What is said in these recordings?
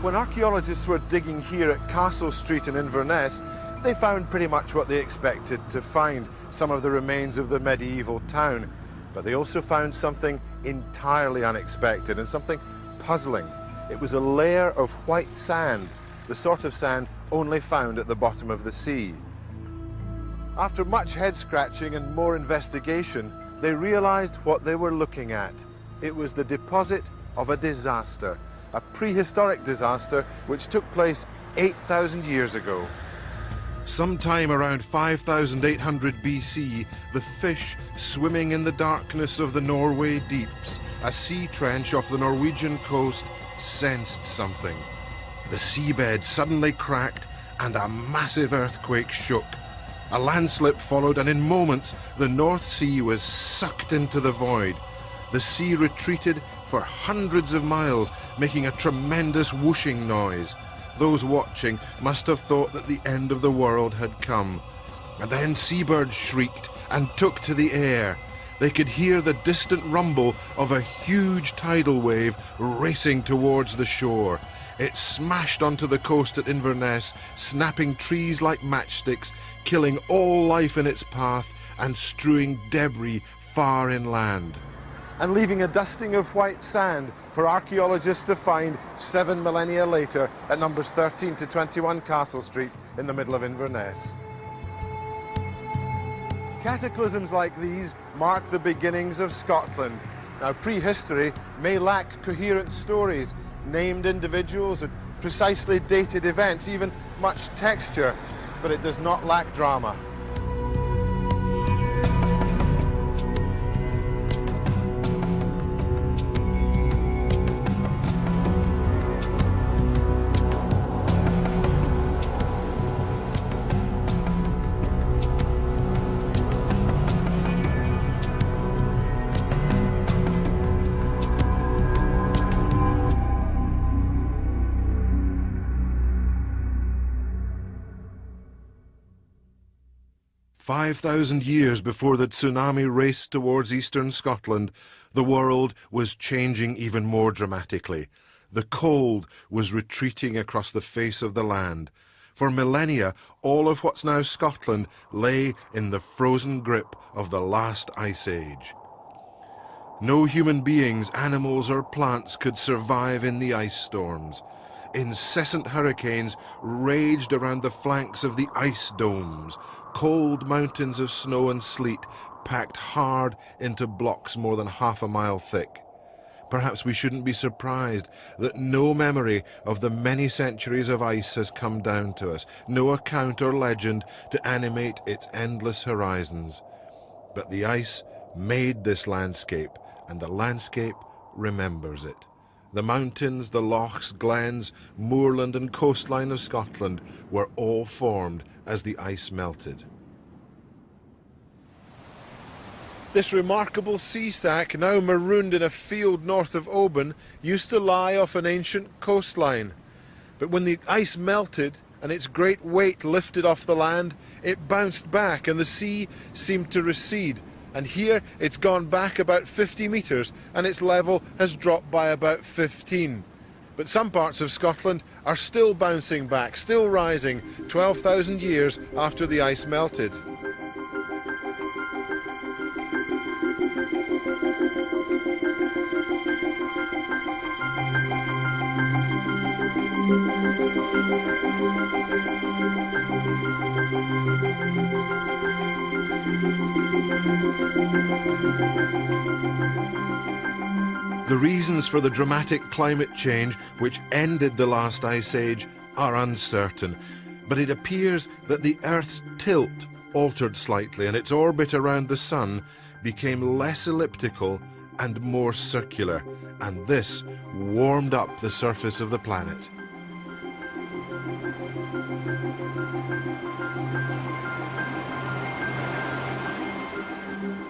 When archaeologists were digging here at Castle Street in Inverness, they found pretty much what they expected to find, some of the remains of the medieval town. But they also found something entirely unexpected and something puzzling. It was a layer of white sand, the sort of sand only found at the bottom of the sea. After much head-scratching and more investigation, they realized what they were looking at. It was the deposit of a disaster, a prehistoric disaster which took place 8,000 years ago. Sometime around 5,800 BC, the fish swimming in the darkness of the Norway deeps, a sea trench off the Norwegian coast, sensed something. The seabed suddenly cracked and a massive earthquake shook. A landslip followed, and in moments the North Sea was sucked into the void. The sea retreated for hundreds of miles, making a tremendous whooshing noise. Those watching must have thought that the end of the world had come. And then seabirds shrieked and took to the air. They could hear the distant rumble of a huge tidal wave racing towards the shore. It smashed onto the coast at Inverness, snapping trees like matchsticks, killing all life in its path and strewing debris far inland. And leaving a dusting of white sand for archaeologists to find 7 millennia later at numbers 13 to 21 Castle Street in the middle of Inverness. Cataclysms like these mark the beginnings of Scotland. Now, prehistory may lack coherent stories, named individuals and precisely dated events, even much texture, but it does not lack drama. "5,000 years before the tsunami raced towards eastern Scotland, the world was changing even more dramatically. The cold was retreating across the face of the land. For millennia, all of what's now Scotland lay in the frozen grip of the last ice age. No human beings, animals or plants could survive in the ice storms. Incessant hurricanes raged around the flanks of the ice domes, cold mountains of snow and sleet packed hard into blocks more than half a mile thick. Perhaps we shouldn't be surprised that no memory of the many centuries of ice has come down to us, no account or legend to animate its endless horizons. But the ice made this landscape, and the landscape remembers it. The mountains, the lochs, glens, moorland and coastline of Scotland were all formed as the ice melted. This remarkable sea stack, now marooned in a field north of Oban, used to lie off an ancient coastline. But when the ice melted and its great weight lifted off the land, it bounced back and the sea seemed to recede. And here it's gone back about 50 metres and its level has dropped by about 15. But some parts of Scotland are still bouncing back, still rising 12,000 years after the ice melted. The reasons for the dramatic climate change which ended the last ice age are uncertain, but it appears that the Earth's tilt altered slightly and its orbit around the Sun became less elliptical and more circular, and this warmed up the surface of the planet.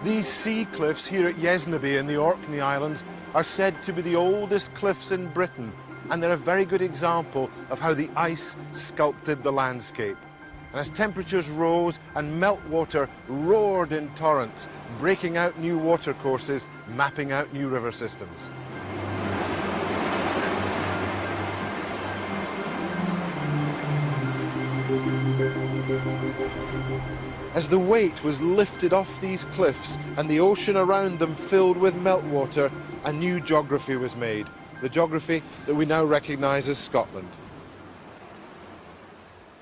These sea cliffs here at Yesnaby in the Orkney Islands are said to be the oldest cliffs in Britain, and they're a very good example of how the ice sculpted the landscape. And as temperatures rose and meltwater roared in torrents, breaking out new watercourses, mapping out new river systems. As the weight was lifted off these cliffs and the ocean around them filled with meltwater, a new geography was made, the geography that we now recognise as Scotland.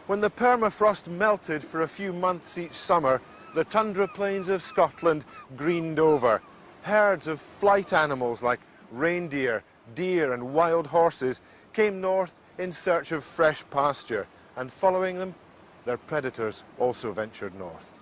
When the permafrost melted for a few months each summer, the tundra plains of Scotland greened over. Herds of flight animals like reindeer, deer and wild horses came north in search of fresh pasture, and following them, their predators also ventured north.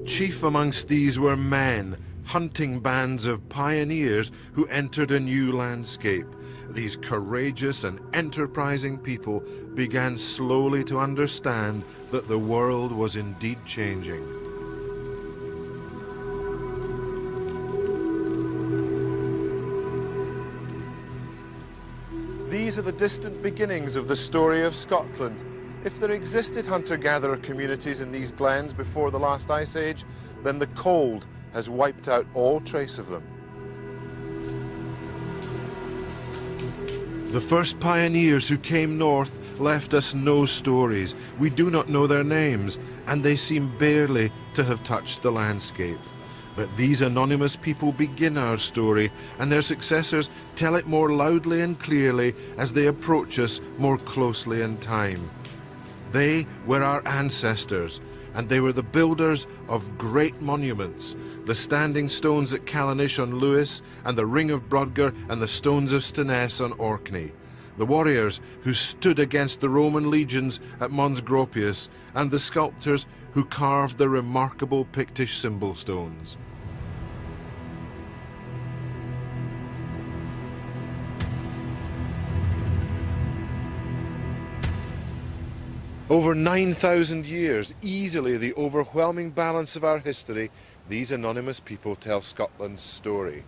Chief amongst these were men, hunting bands of pioneers who entered a new landscape. These courageous and enterprising people began slowly to understand that the world was indeed changing. These are the distant beginnings of the story of Scotland. If there existed hunter-gatherer communities in these glens before the last ice age, then the cold has wiped out all trace of them. The first pioneers who came north left us no stories. We do not know their names, and they seem barely to have touched the landscape. But these anonymous people begin our story, and their successors tell it more loudly and clearly as they approach us more closely in time. They were our ancestors, and they were the builders of great monuments, the standing stones at Callanish on Lewis, and the Ring of Brodgar, and the stones of Stenness on Orkney, the warriors who stood against the Roman legions at Mons Gropius, and the sculptors who carved the remarkable Pictish symbol stones. Over 9,000 years, easily the overwhelming balance of our history, these anonymous people tell Scotland's story.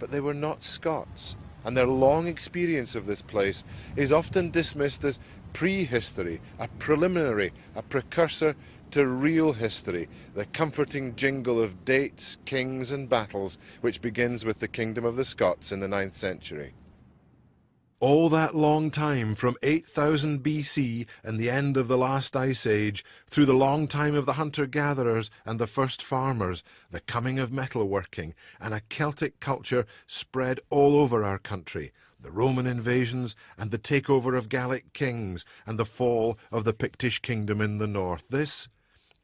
But they were not Scots, and their long experience of this place is often dismissed as prehistory, a preliminary, a precursor to real history, the comforting jingle of dates, kings and battles, which begins with the kingdom of the Scots in the 9th century. All that long time, from 8000 BC and the end of the last ice age, through the long time of the hunter-gatherers and the first farmers, the coming of metalworking, and a Celtic culture spread all over our country, the Roman invasions and the takeover of Gallic kings, and the fall of the Pictish kingdom in the north. This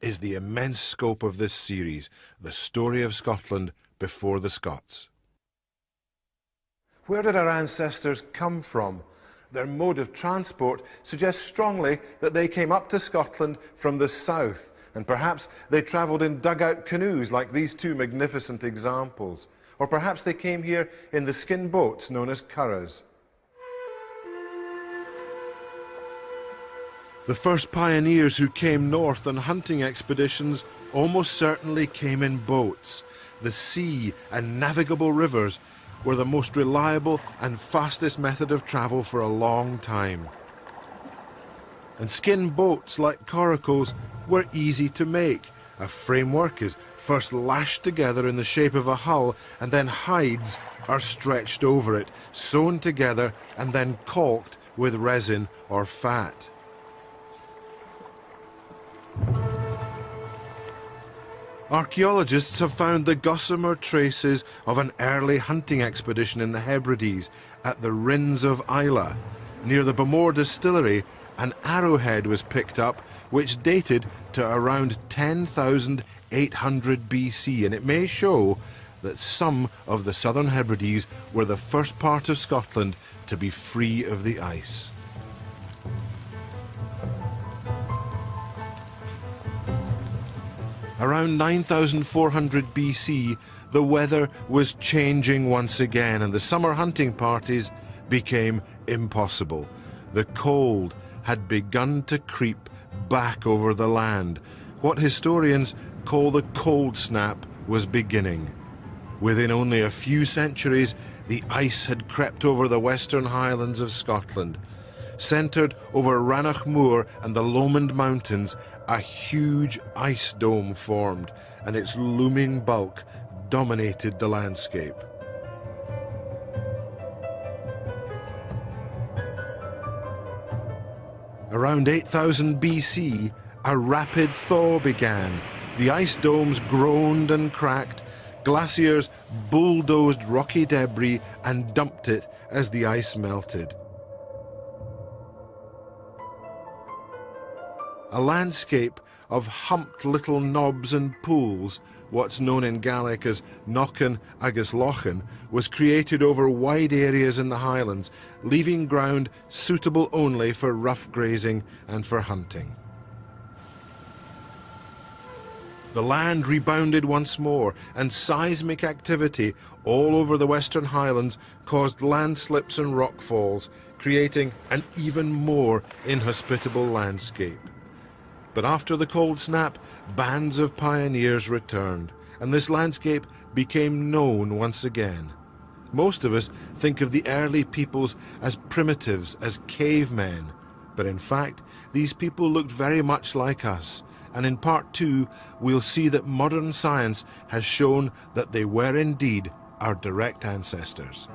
is the immense scope of this series, the story of Scotland before the Scots. Where did our ancestors come from? Their mode of transport suggests strongly that they came up to Scotland from the south, and perhaps they travelled in dugout canoes like these two magnificent examples. Or perhaps they came here in the skin boats known as curraghs. The first pioneers who came north on hunting expeditions almost certainly came in boats. The sea and navigable rivers were the most reliable and fastest method of travel for a long time. And skin boats like coracles were easy to make. A framework is first lashed together in the shape of a hull, and then hides are stretched over it, sewn together and then caulked with resin or fat. Archaeologists have found the gossamer traces of an early hunting expedition in the Hebrides at the Rins of Islay. Near the Bamore distillery, an arrowhead was picked up which dated to around 10,800 BC, and it may show that some of the southern Hebrides were the first part of Scotland to be free of the ice. Around 9,400 BC, the weather was changing once again, and the summer hunting parties became impossible. The cold had begun to creep back over the land. What historians call the cold snap was beginning. Within only a few centuries, the ice had crept over the western highlands of Scotland. Centred over Rannoch Moor and the Lomond Mountains, a huge ice dome formed, and its looming bulk dominated the landscape. Around 8000 BC, a rapid thaw began. The ice domes groaned and cracked. Glaciers bulldozed rocky debris and dumped it as the ice melted. A landscape of humped little knobs and pools, what's known in Gaelic as Knockan agus Lochan, was created over wide areas in the highlands, leaving ground suitable only for rough grazing and for hunting. The land rebounded once more, and seismic activity all over the Western Highlands caused landslips and rockfalls, creating an even more inhospitable landscape. But after the cold snap, bands of pioneers returned, and this landscape became known once again. Most of us think of the early peoples as primitives, as cavemen, but in fact, these people looked very much like us, and in part 2, we'll see that modern science has shown that they were indeed our direct ancestors.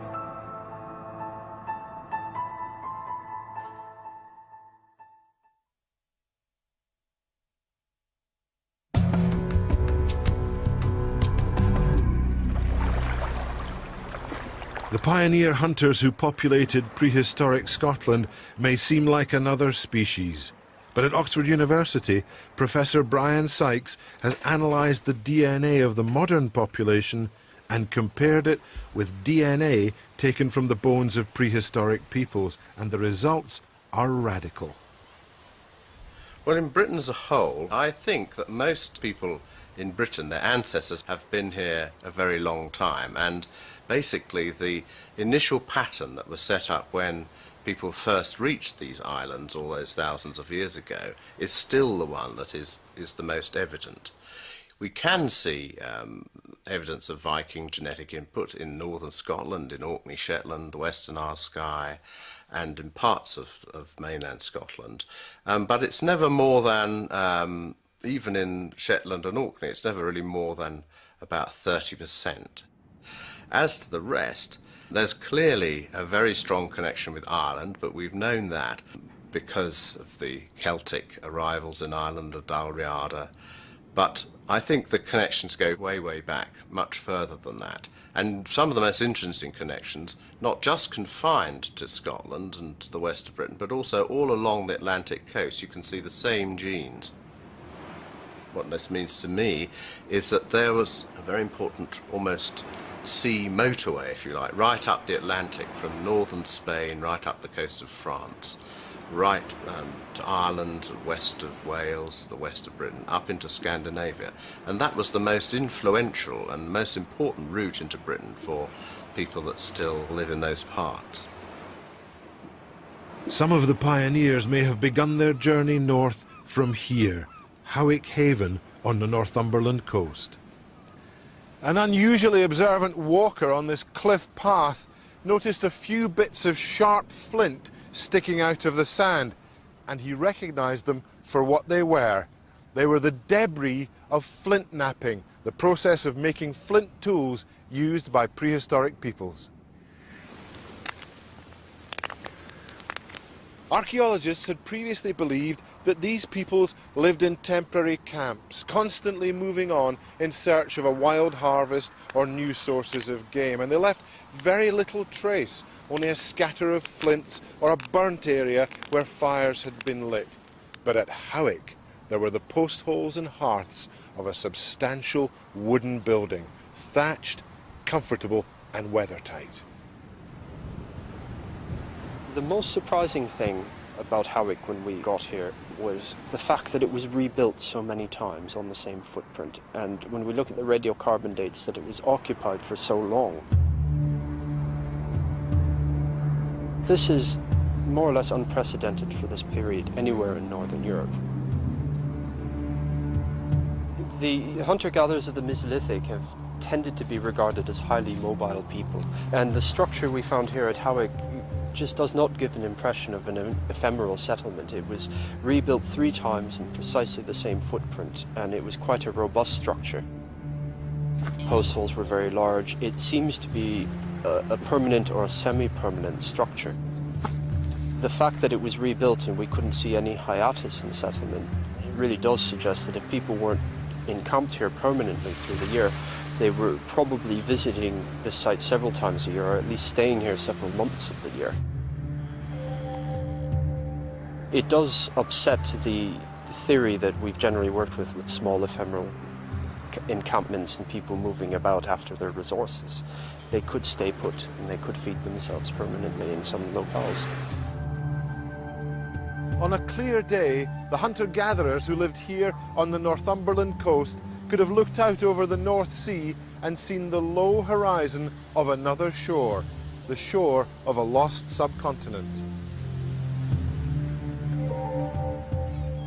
The pioneer hunters who populated prehistoric Scotland may seem like another species, but at Oxford University, Professor Brian Sykes has analysed the DNA of the modern population and compared it with DNA taken from the bones of prehistoric peoples, and the results are radical. Well, in Britain as a whole, I think that most people in Britain, their ancestors, have been here a very long time, and basically the initial pattern that was set up when people first reached these islands all those thousands of years ago is still the one that is the most evident. We can see evidence of Viking genetic input in northern Scotland, in Orkney, Shetland, the Western Isle Skye, and in parts of mainland Scotland. But it's never more than, even in Shetland and Orkney, it's never really more than about 30%. As to the rest, there's clearly a very strong connection with Ireland, but we've known that because of the Celtic arrivals in Ireland, the Dalriada. But I think the connections go way, way back, much further than that. And some of the most interesting connections, not just confined to Scotland and to the west of Britain, but also all along the Atlantic coast. You can see the same genes. What this means to me is that there was a very important, almost sea motorway, if you like, right up the Atlantic from northern Spain, right up the coast of France, right to Ireland, west of Wales, the west of Britain, up into Scandinavia. And that was the most influential and most important route into Britain for people that still live in those parts. Some of the pioneers may have begun their journey north from here, Howick Haven on the Northumberland coast. An unusually observant walker on this cliff path noticed a few bits of sharp flint sticking out of the sand, and he recognized them for what they were. They were the debris of flint knapping, the process of making flint tools used by prehistoric peoples. Archaeologists had previously believed that these peoples lived in temporary camps, constantly moving on in search of a wild harvest or new sources of game, and they left very little trace, only a scatter of flints or a burnt area where fires had been lit. But at Howick, there were the post holes and hearths of a substantial wooden building, thatched, comfortable and weathertight. The most surprising thing about Howick when we got here was the fact that it was rebuilt so many times on the same footprint, and when we look at the radiocarbon dates, that it was occupied for so long. This is more or less unprecedented for this period anywhere in Northern Europe. The hunter-gatherers of the Mesolithic have tended to be regarded as highly mobile people, and the structure we found here at Howick just does not give an impression of an ephemeral settlement. It was rebuilt 3 times in precisely the same footprint, and it was quite a robust structure. post holes were very large. It seems to be a permanent or a semi-permanent structure. The fact that it was rebuilt and we couldn't see any hiatus in settlement really does suggest that if people weren't encamped here permanently through the year, they were probably visiting this site several times a year, or at least staying here several months of the year. It does upset the theory that we've generally worked with small ephemeral encampments and people moving about after their resources. They could stay put and they could feed themselves permanently in some locales. On a clear day, the hunter-gatherers who lived here on the Northumberland coast could have looked out over the North Sea and seen the low horizon of another shore, the shore of a lost subcontinent.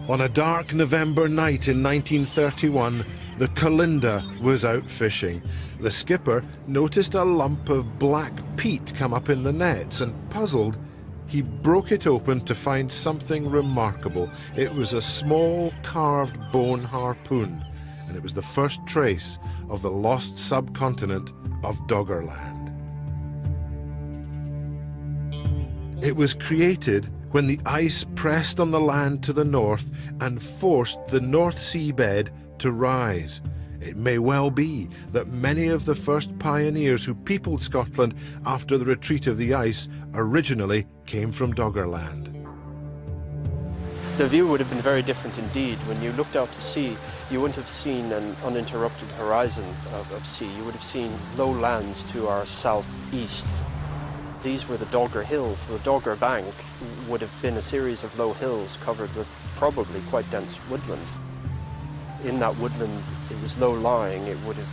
On a dark November night in 1931, the Calinda was out fishing. The skipper noticed a lump of black peat come up in the nets, and puzzled, he broke it open to find something remarkable. It was a small carved bone harpoon, and it was the first trace of the lost subcontinent of Doggerland. It was created when the ice pressed on the land to the north and forced the North Sea bed to rise. It may well be that many of the first pioneers who peopled Scotland after the retreat of the ice originally came from Doggerland. The view would have been very different indeed. When you looked out to sea, you wouldn't have seen an uninterrupted horizon of sea. You would have seen low lands to our southeast. These were the Dogger Hills. The Dogger Bank would have been a series of low hills covered with probably quite dense woodland. In that woodland, it was low-lying. It would have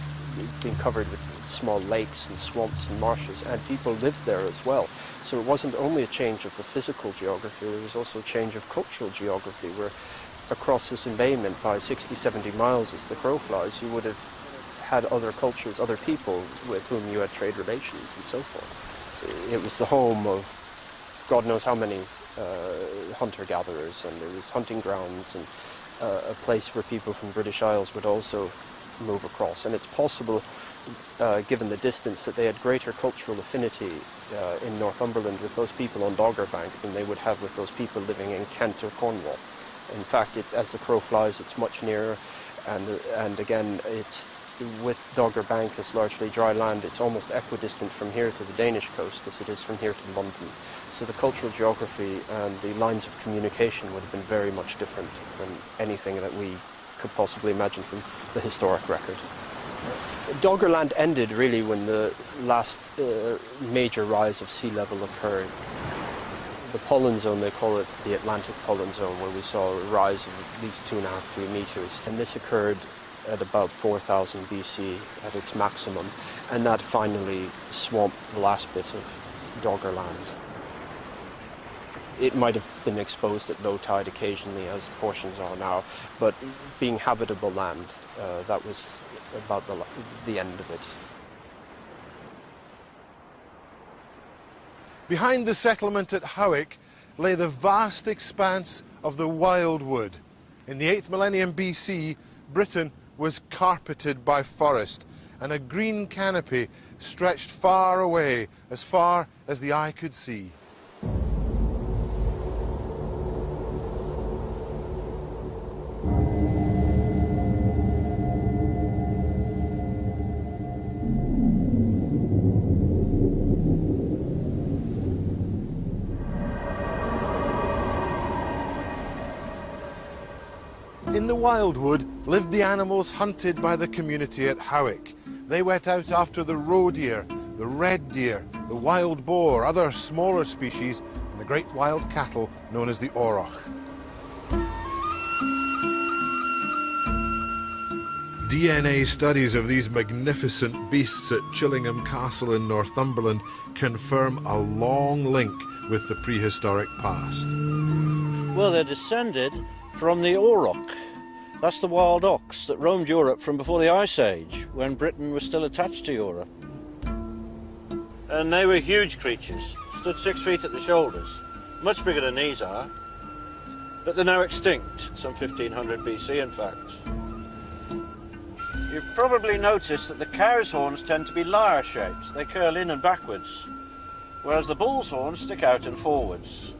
been covered with small lakes and swamps and marshes, and people lived there as well. So it wasn't only a change of the physical geography, there was also a change of cultural geography, where across this embayment by 60, 70 miles as the crow flies, you would have had other cultures, other people with whom you had trade relations and so forth. It was the home of God knows how many hunter-gatherers, and it was hunting grounds and a place where people from British Isles would also move across. And it's possible, given the distance, that they had greater cultural affinity in Northumberland with those people on Dogger Bank than they would have with those people living in Kent or Cornwall. In fact, as the crow flies, it's much nearer, and again, it's with Dogger Bank as largely dry land, it's almost equidistant from here to the Danish coast as it is from here to London. So the cultural geography and the lines of communication would have been very much different than anything that we could possibly imagine from the historic record. Doggerland ended really when the last major rise of sea level occurred. The pollen zone, they call it the Atlantic pollen zone, where we saw a rise of at least 2.5, 3 meters. And this occurred at about 4000 BC at its maximum, and that finally swamped the last bit of Doggerland. It might have been exposed at low tide occasionally, as portions are now, but being habitable land, that was about the end of it. Behind the settlement at Howick lay the vast expanse of the wildwood. In the 8th millennium BC, Britain was carpeted by forest, and a green canopy stretched far away, as far as the eye could see. In the wildwood lived the animals hunted by the community at Howick. They went out after the roe deer, the red deer, the wild boar, other smaller species, and the great wild cattle known as the auroch. DNA studies of these magnificent beasts at Chillingham Castle in Northumberland confirm a long link with the prehistoric past. Well, they're descended from the auroch. That's the wild ox that roamed Europe from before the Ice Age, when Britain was still attached to Europe. And they were huge creatures, stood 6 feet at the shoulders, much bigger than these are, but they're now extinct, some 1500 BC in fact. You've probably noticed that the cow's horns tend to be lyre-shaped. They curl in and backwards, whereas the bull's horns stick out and forwards.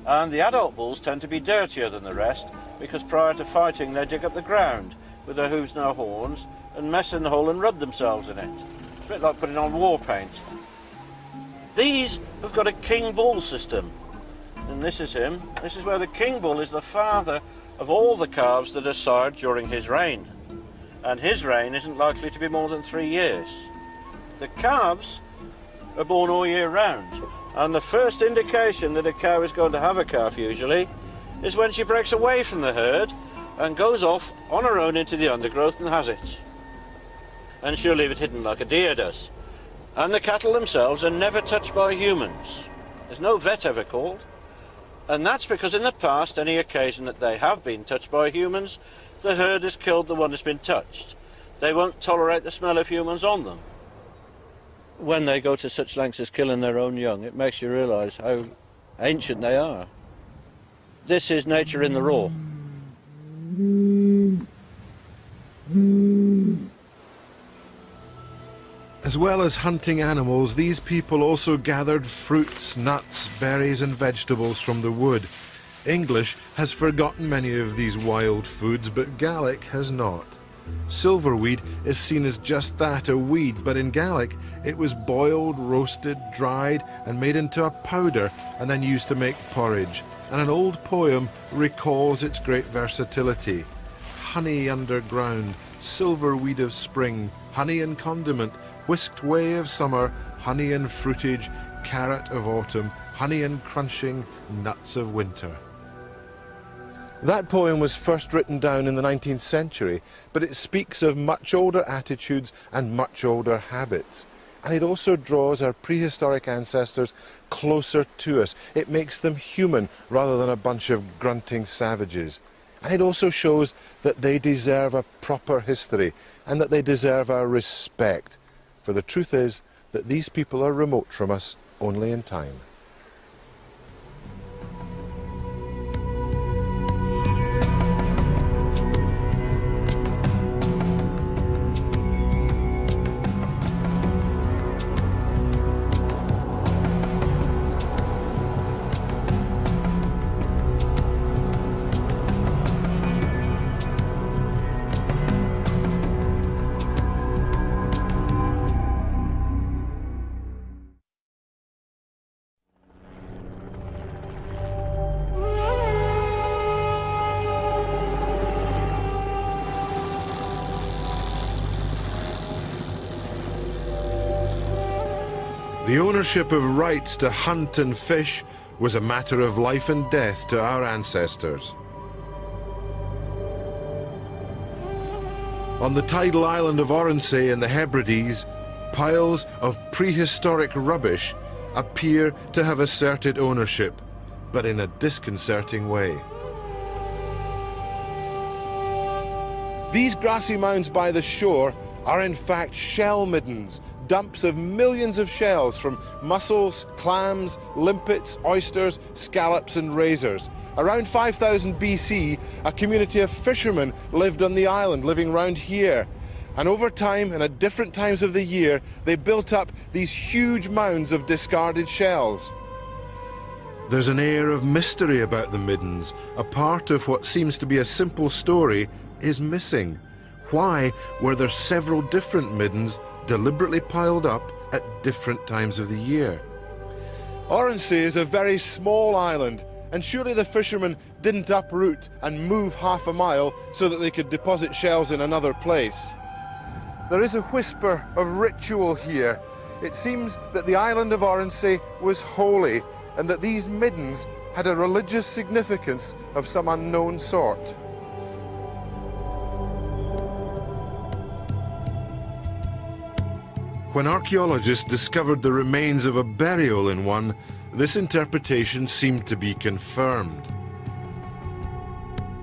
And the adult bulls tend to be dirtier than the rest because prior to fighting they dig up the ground with their hooves no horns and mess in the hole and rub themselves in it. It's a bit like putting on war paint. These have got a king bull system, and this is him. This is where the king bull is the father of all the calves that are sired during his reign, and his reign isn't likely to be more than 3 years. The calves are born all year round, and the first indication that a cow is going to have a calf usually is when she breaks away from the herd and goes off on her own into the undergrowth and has it. And she'll leave it hidden like a deer does. And the cattle themselves are never touched by humans. There's no vet ever called. And that's because in the past, any occasion that they have been touched by humans, the herd has killed the one that's been touched. They won't tolerate the smell of humans on them. When they go to such lengths as killing their own young, it makes you realise how ancient they are. This is nature in the raw. As well as hunting animals, these people also gathered fruits, nuts, berries and vegetables from the wood. English has forgotten many of these wild foods, but Gaelic has not. Silverweed is seen as just that, a weed, but in Gaelic it was boiled, roasted, dried and made into a powder and then used to make porridge. And an old poem recalls its great versatility. Honey underground, silverweed of spring, honey and condiment, whisked way of summer, honey and fruitage, carrot of autumn, honey and crunching, nuts of winter. That poem was first written down in the 19th century, but it speaks of much older attitudes and much older habits. And it also draws our prehistoric ancestors closer to us. It makes them human rather than a bunch of grunting savages. And it also shows that they deserve a proper history and that they deserve our respect. For the truth is that these people are remote from us only in time. The ownership of rights to hunt and fish was a matter of life and death to our ancestors. On the tidal island of Oronsay in the Hebrides, piles of prehistoric rubbish appear to have asserted ownership, but in a disconcerting way. These grassy mounds by the shore are in fact shell middens, dumps of millions of shells from mussels, clams, limpets, oysters, scallops and razors. Around 5000 BC, a community of fishermen lived on the island, living round here. And over time, and at different times of the year, they built up these huge mounds of discarded shells. There's an air of mystery about the middens. A part of what seems to be a simple story is missing. Why were there several different middens deliberately piled up at different times of the year? Oronsay is a very small island, and surely the fishermen didn't uproot and move half a mile so that they could deposit shells in another place. There is a whisper of ritual here. It seems that the island of Oronsay was holy and that these middens had a religious significance of some unknown sort. When archaeologists discovered the remains of a burial in one, this interpretation seemed to be confirmed.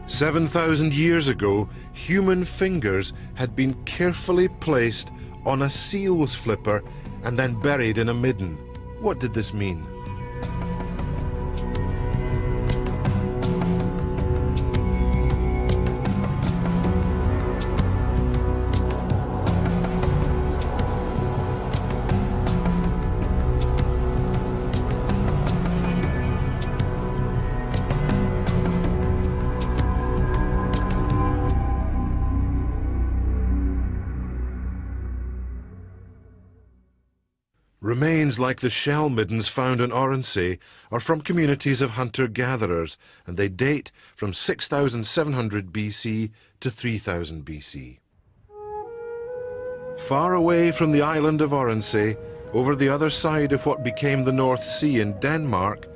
7,000 years ago, human fingers had been carefully placed on a seal's flipper and then buried in a midden. What did this mean? Remains like the shell middens found in Oronsay are from communities of hunter-gatherers, and they date from 6,700 BC to 3000 BC. Far away from the island of Oronsay, over the other side of what became the North Sea in Denmark,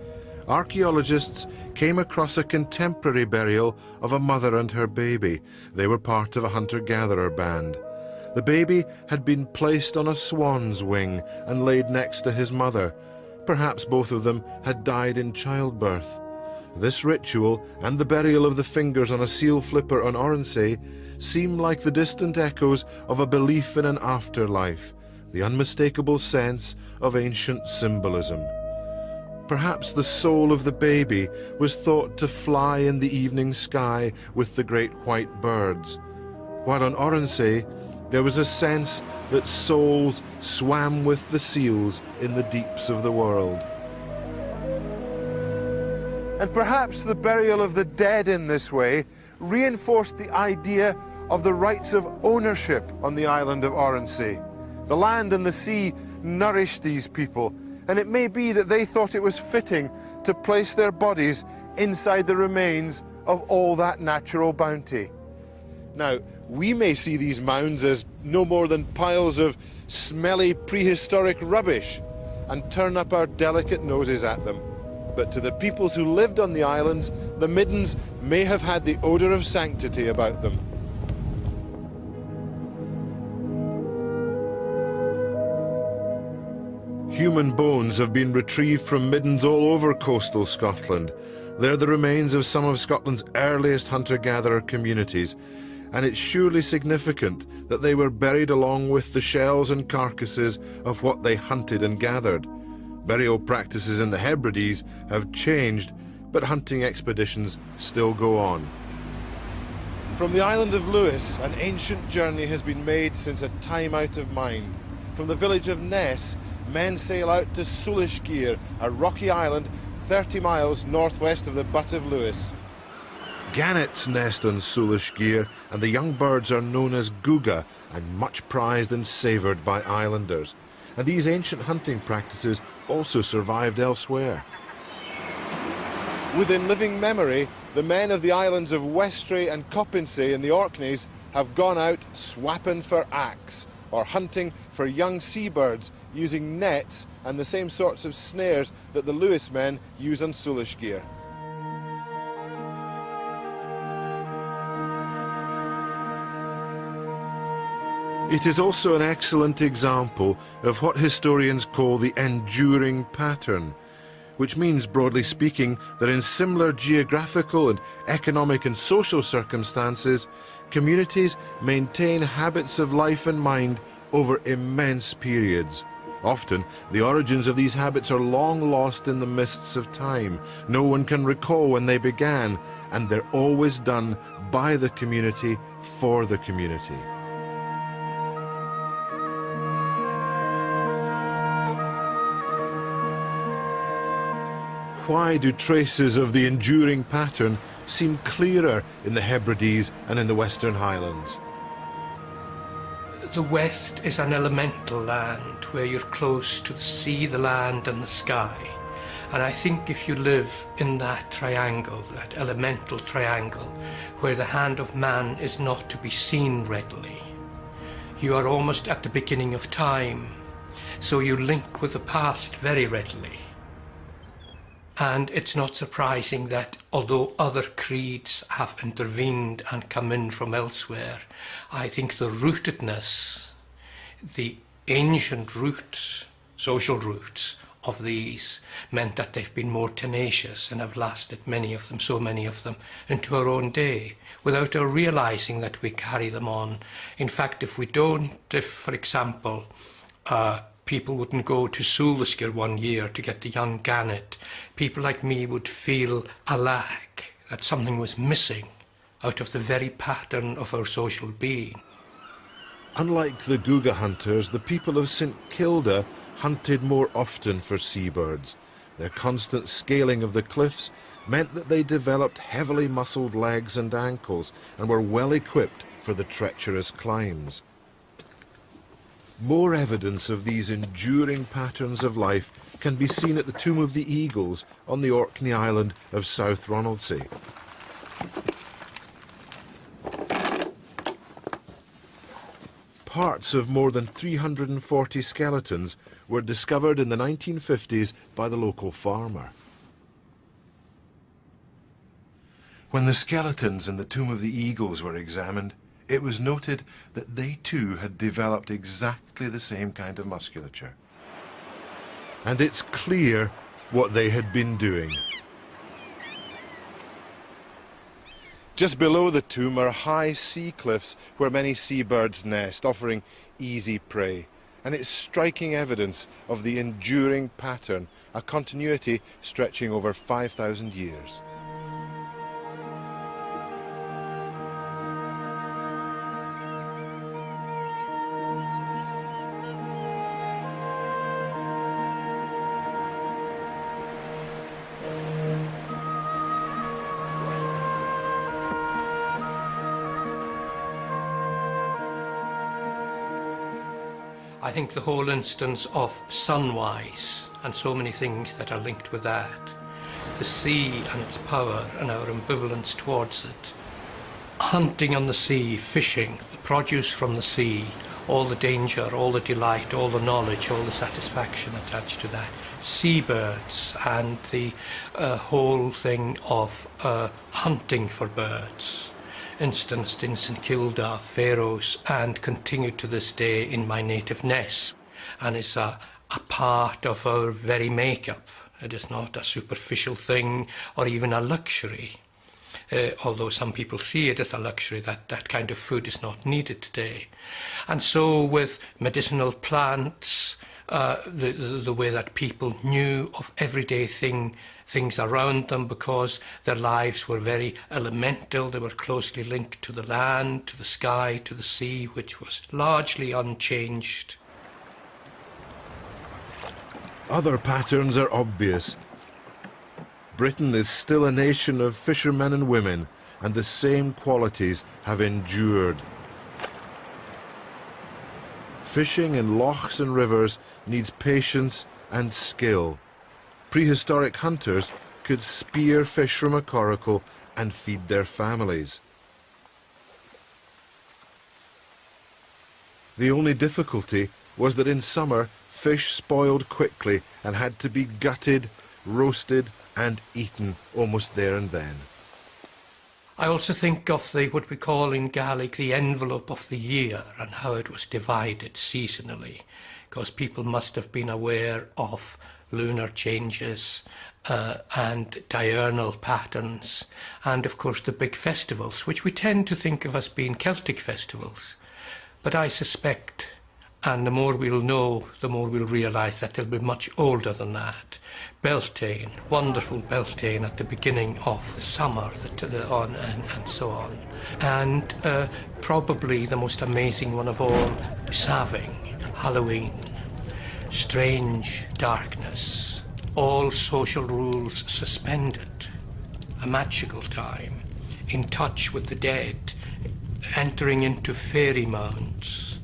archaeologists came across a contemporary burial of a mother and her baby. They were part of a hunter-gatherer band. The baby had been placed on a swan's wing and laid next to his mother. Perhaps both of them had died in childbirth. This ritual and the burial of the fingers on a seal flipper on Oronsay seem like the distant echoes of a belief in an afterlife, the unmistakable sense of ancient symbolism. Perhaps the soul of the baby was thought to fly in the evening sky with the great white birds, while on Oronsay there was a sense that souls swam with the seals in the deeps of the world. And perhaps the burial of the dead in this way reinforced the idea of the rights of ownership on the island of Oronsay. The land and the sea nourished these people, and it may be that they thought it was fitting to place their bodies inside the remains of all that natural bounty. Now, we may see these mounds as no more than piles of smelly prehistoric rubbish and turn up our delicate noses at them. But to the peoples who lived on the islands, the middens may have had the odour of sanctity about them. Human bones have been retrieved from middens all over coastal Scotland. They're the remains of some of Scotland's earliest hunter-gatherer communities, and it's surely significant that they were buried along with the shells and carcasses of what they hunted and gathered. Burial practices in the Hebrides have changed, but hunting expeditions still go on. From the island of Lewis, an ancient journey has been made since a time out of mind. From the village of Ness, men sail out to Sulishgear, a rocky island 30 miles northwest of the Butt of Lewis. Gannets nest on Sulishgear, and the young birds are known as guga and much prized and savoured by islanders. And these ancient hunting practices also survived elsewhere. Within living memory, the men of the islands of Westray and Copinsay in the Orkneys have gone out swapping for axe, or hunting for young seabirds using nets and the same sorts of snares that the Lewis men use on Sulishgear. It is also an excellent example of what historians call the enduring pattern, which means, broadly speaking, that in similar geographical and economic and social circumstances, communities maintain habits of life and mind over immense periods. Often, the origins of these habits are long lost in the mists of time. No one can recall when they began, and they're always done by the community for the community. Why do traces of the enduring pattern seem clearer in the Hebrides and in the Western Highlands? The West is an elemental land where you're close to the sea, the land and the sky. And I think if you live in that triangle, that elemental triangle, where the hand of man is not to be seen readily, you are almost at the beginning of time. So you link with the past very readily. And it's not surprising that although other creeds have intervened and come in from elsewhere, I think the rootedness, the ancient roots, social roots of these meant that they've been more tenacious and have lasted, many of them, so many of them, into our own day, without our realising that we carry them on. In fact, if we don't, if, for example, people wouldn't go to Sulishgear one year to get the young gannet, people like me would feel a lack, that something was missing out of the very pattern of our social being. Unlike the guga hunters, the people of St Kilda hunted more often for seabirds. Their constant scaling of the cliffs meant that they developed heavily muscled legs and ankles and were well equipped for the treacherous climbs. More evidence of these enduring patterns of life can be seen at the Tomb of the Eagles on the Orkney island of South Ronaldsay. Parts of more than 340 skeletons were discovered in the 1950s by the local farmer. When the skeletons in the Tomb of the Eagles were examined, it was noted that they too had developed exactly the same kind of musculature. And it's clear what they had been doing. Just below the tomb are high sea cliffs where many seabirds nest, offering easy prey. And it's striking evidence of the enduring pattern, a continuity stretching over 5,000 years. I think the whole instance of sunwise and so many things that are linked with that, the sea and its power and our ambivalence towards it, hunting on the sea, fishing, the produce from the sea, all the danger, all the delight, all the knowledge, all the satisfaction attached to that, seabirds and the whole thing of hunting for birds, instanced in St Kilda, Faroes, and continued to this day in my native Ness, and is a part of our very make-up. It is not a superficial thing or even a luxury, although some people see it as a luxury, that kind of food is not needed today. And so with medicinal plants, the way that people knew of everyday things around them, because their lives were very elemental. They were closely linked to the land, to the sky, to the sea, which was largely unchanged. Other patterns are obvious. Britain is still a nation of fishermen and women, and the same qualities have endured. Fishing in lochs and rivers needs patience and skill. Prehistoric hunters could spear fish from a coracle and feed their families. The only difficulty was that in summer fish spoiled quickly and had to be gutted, roasted and eaten almost there and then. I also think of what we call in Gaelic the envelope of the year and how it was divided seasonally, because people must have been aware of lunar changes and diurnal patterns, and of course the big festivals, which we tend to think of as being Celtic festivals. But I suspect, and the more we'll know, the more we'll realise that they'll be much older than that. Beltane, wonderful Beltane at the beginning of the summer, and so on. And probably the most amazing one of all, Saving, Halloween. Strange darkness, all social rules suspended, a magical time, in touch with the dead, entering into fairy mounds,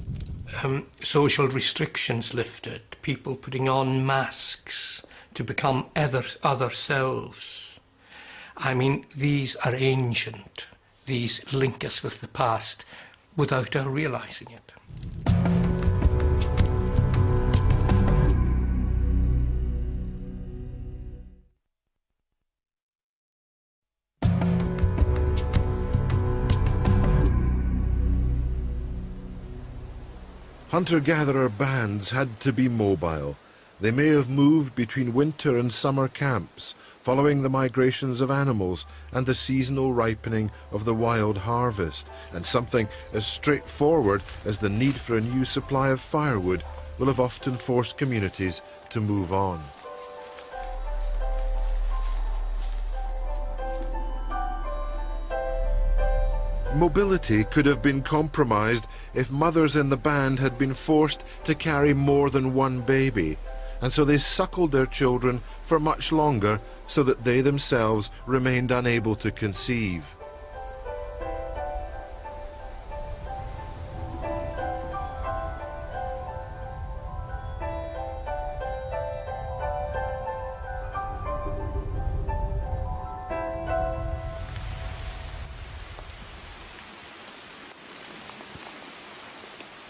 social restrictions lifted, people putting on masks to become other selves. I mean, these are ancient. These link us with the past without our realising it. Hunter-gatherer bands had to be mobile. They may have moved between winter and summer camps, following the migrations of animals and the seasonal ripening of the wild harvest, and something as straightforward as the need for a new supply of firewood will have often forced communities to move on. Mobility could have been compromised if mothers in the band had been forced to carry more than one baby, and so they suckled their children for much longer so that they themselves remained unable to conceive.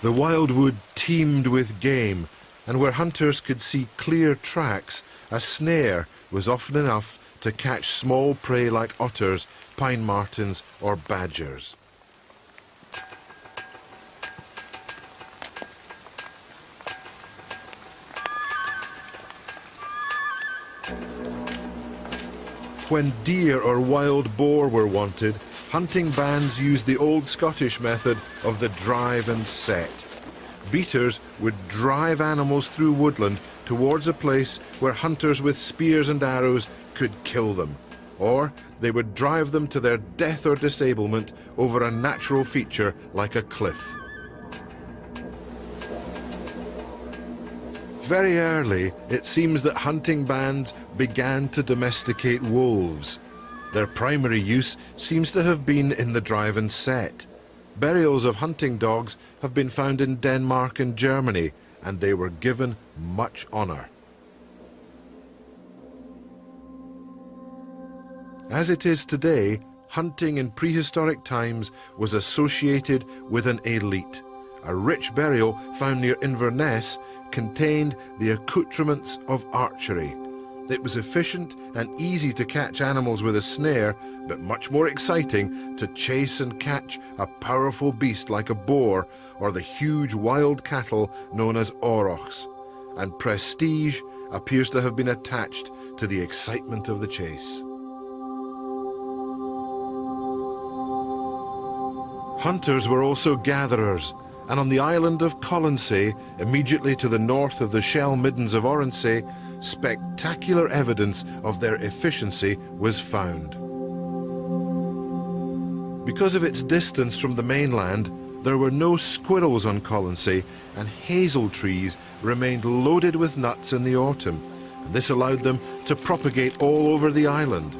The wildwood teemed with game, and where hunters could see clear tracks, a snare was often enough to catch small prey like otters, pine martens or badgers. When deer or wild boar were wanted, hunting bands used the old Scottish method of the drive and set. Beaters would drive animals through woodland towards a place where hunters with spears and arrows could kill them, or they would drive them to their death or disablement over a natural feature like a cliff. Very early, it seems that hunting bands began to domesticate wolves. Their primary use seems to have been in the drive and set. Burials of hunting dogs have been found in Denmark and Germany, and they were given much honor. As it is today, hunting in prehistoric times was associated with an elite. A rich burial found near Inverness contained the accoutrements of archery. It was efficient and easy to catch animals with a snare, but much more exciting to chase and catch a powerful beast like a boar or the huge wild cattle known as aurochs. And prestige appears to have been attached to the excitement of the chase. Hunters were also gatherers, and on the island of Colonsay, immediately to the north of the Shell Middens of Oronsay, spectacular evidence of their efficiency was found. Because of its distance from the mainland, there were no squirrels on Colonsay, and hazel trees remained loaded with nuts in the autumn, and this allowed them to propagate all over the island.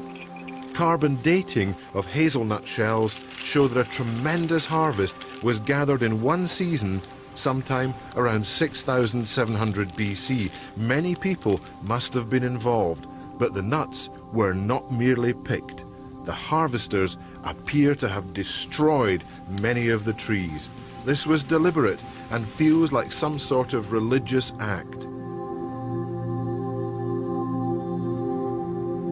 Carbon dating of hazelnut shells show that a tremendous harvest was gathered in one season sometime around 6,700 BC. Many people must have been involved, but the nuts were not merely picked. The harvesters appear to have destroyed many of the trees. This was deliberate and feels like some sort of religious act.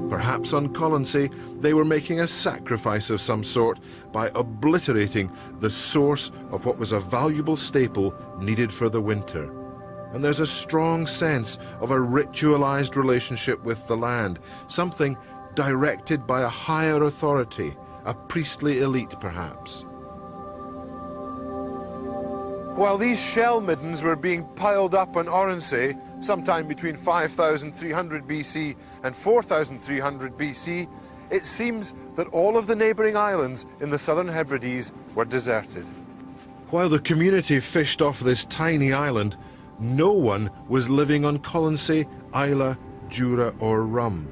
Perhaps on Colonsay they were making a sacrifice of some sort by obliterating the source of what was a valuable staple needed for the winter. And there's a strong sense of a ritualized relationship with the land, something directed by a higher authority, a priestly elite perhaps. While these shell middens were being piled up on Oronsay, sometime between 5,300 BC and 4,300 BC, it seems that all of the neighbouring islands in the southern Hebrides were deserted. While the community fished off this tiny island, no one was living on Colonsay, Islay, Jura or Rum.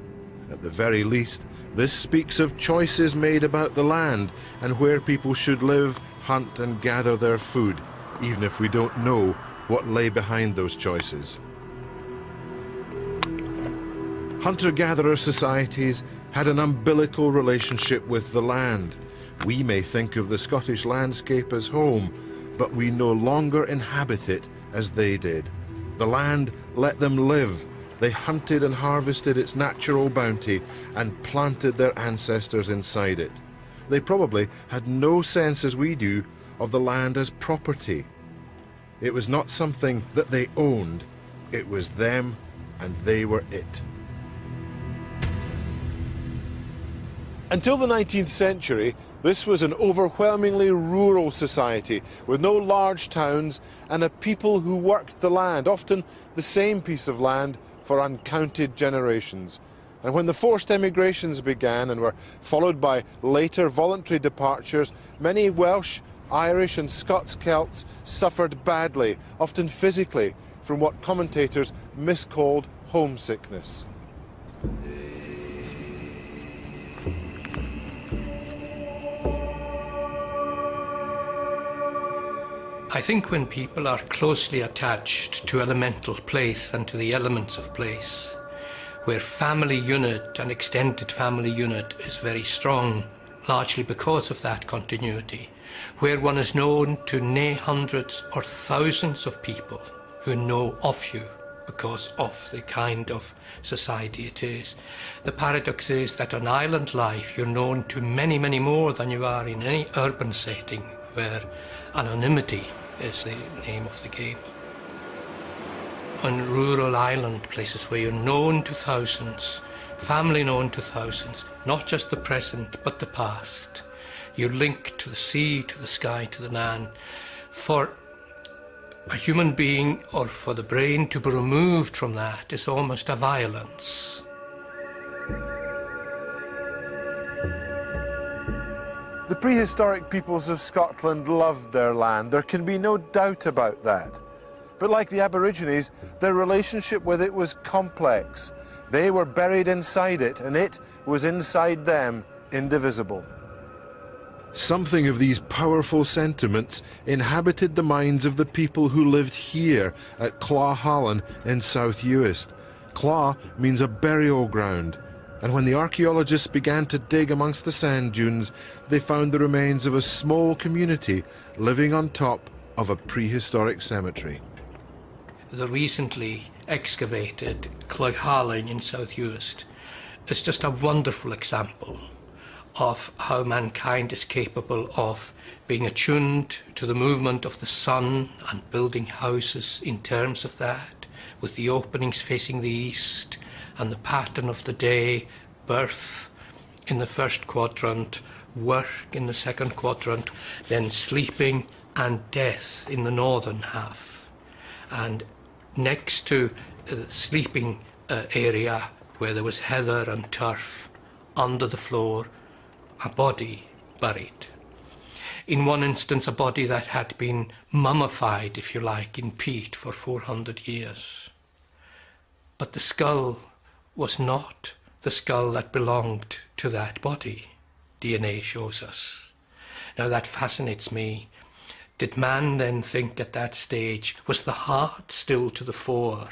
At the very least, this speaks of choices made about the land and where people should live, hunt and gather their food, even if we don't know what lay behind those choices. Hunter-gatherer societies had an umbilical relationship with the land. We may think of the Scottish landscape as home, but we no longer inhabit it as they did. The land let them live. They hunted and harvested its natural bounty and planted their ancestors inside it. They probably had no sense as we do of the land as property. It was not something that they owned. It was them and they were it. Until the 19th century, this was an overwhelmingly rural society with no large towns and a people who worked the land, often the same piece of land, for uncounted generations. And when the forced emigrations began and were followed by later voluntary departures, many Welsh, Irish and Scots Celts suffered badly, often physically, from what commentators miscalled homesickness. I think when people are closely attached to elemental place and to the elements of place, where family unit and extended family unit is very strong, largely because of that continuity, where one is known to nae hundreds or thousands of people who know of you because of the kind of society it is. The paradox is that on island life you're known to many, many more than you are in any urban setting where anonymity is the name of the game. On rural island places where you're known to thousands, family known to thousands, not just the present but the past. You're linked to the sea, to the sky, to the land. For a human being, or for the brain to be removed from that, is almost a violence. The prehistoric peoples of Scotland loved their land. There can be no doubt about that. But like the Aborigines, their relationship with it was complex. They were buried inside it, and it was inside them, indivisible. Something of these powerful sentiments inhabited the minds of the people who lived here at Clawhallen in South Uist. Claw means a burial ground, and when the archaeologists began to dig amongst the sand dunes, they found the remains of a small community living on top of a prehistoric cemetery. The recently excavated Clawhallen in South Uist is just a wonderful example of how mankind is capable of being attuned to the movement of the sun and building houses in terms of that, with the openings facing the east and the pattern of the day, birth in the first quadrant, work in the second quadrant, then sleeping and death in the northern half. And next to the sleeping area where there was heather and turf, under the floor, a body buried. In one instance, a body that had been mummified, if you like, in peat for 400 years. But the skull was not the skull that belonged to that body, DNA shows us. Now that fascinates me. Did man then think at that stage, was the heart still to the fore?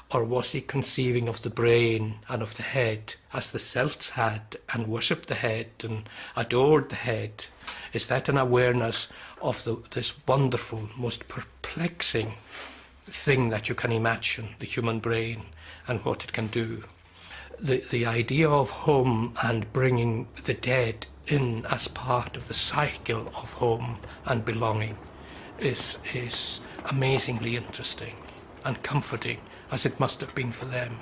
Or was he conceiving of the brain and of the head, as the Celts had, and worshipped the head and adored the head? Is that an awareness of this wonderful, most perplexing thing that you can imagine, the human brain, and what it can do? The idea of home and bringing the dead in as part of the cycle of home and belonging is amazingly interesting and comforting, as it must have been for them.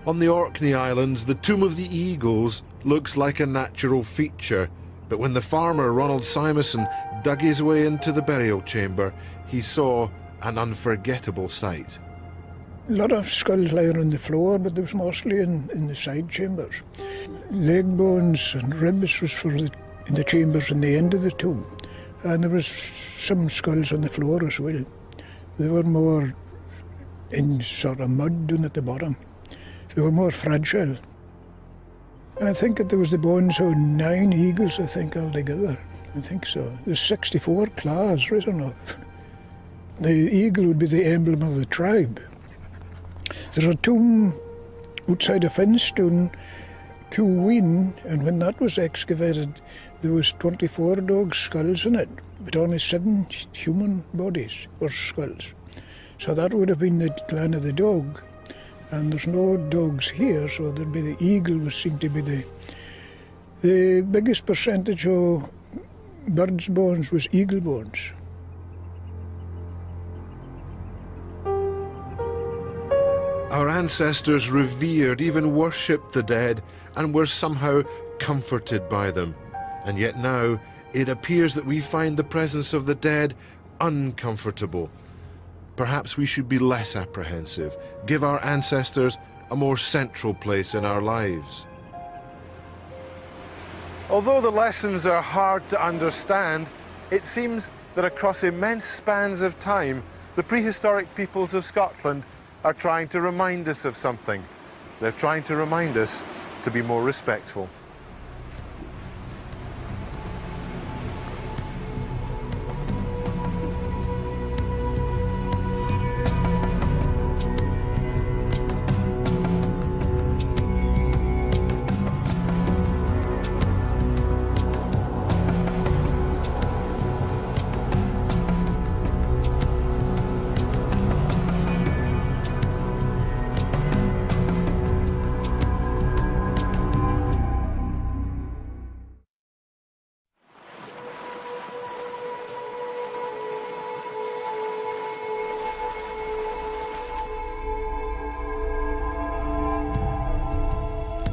On the Orkney Islands, the Tomb of the Eagles looks like a natural feature, but when the farmer Ronald Simonson dug his way into the burial chamber, he saw an unforgettable sight. A lot of skulls lying on the floor, but there was mostly in the side chambers. Leg bones and ribs was in the chambers in the end of the tomb. And there was some skulls on the floor as well. They were more in sort of mud down at the bottom. They were more fragile. I think that there was the bones of 9 eagles, I think, altogether. I think so. There's 64 claws written off. The eagle would be the emblem of the tribe. There's a tomb outside of Finstone, Cuween, and when that was excavated, there was 24 dog skulls in it, but only 7 human bodies or skulls. So that would have been the clan of the dog. And there's no dogs here, so there'd be the eagle would seem to be the biggest percentage of birds' bones was eagle bones. Our ancestors revered, even worshipped the dead, and were somehow comforted by them. And yet now it appears that we find the presence of the dead uncomfortable. Perhaps we should be less apprehensive, give our ancestors a more central place in our lives. Although the lessons are hard to understand, it seems that across immense spans of time, the prehistoric peoples of Scotland are trying to remind us of something. They're trying to remind us to be more respectful.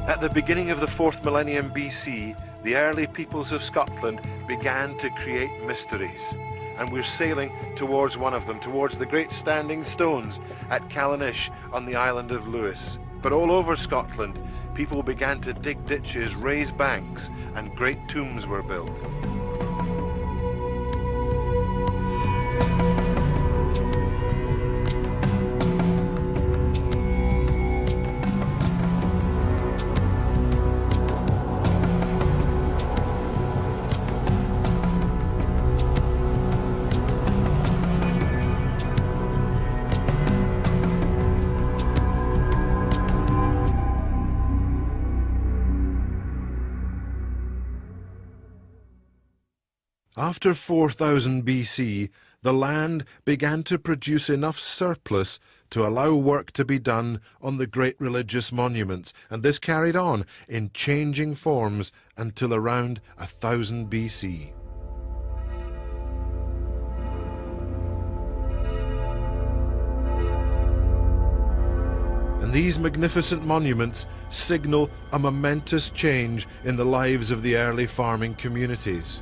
At the beginning of the 4th millennium BC, the early peoples of Scotland began to create mysteries. And we're sailing towards one of them, towards the great standing stones at Callanish on the island of Lewis. But all over Scotland, people began to dig ditches, raise banks, and great tombs were built. After 4000 BC, the land began to produce enough surplus to allow work to be done on the great religious monuments, and this carried on in changing forms until around 1000 BC. And these magnificent monuments signal a momentous change in the lives of the early farming communities.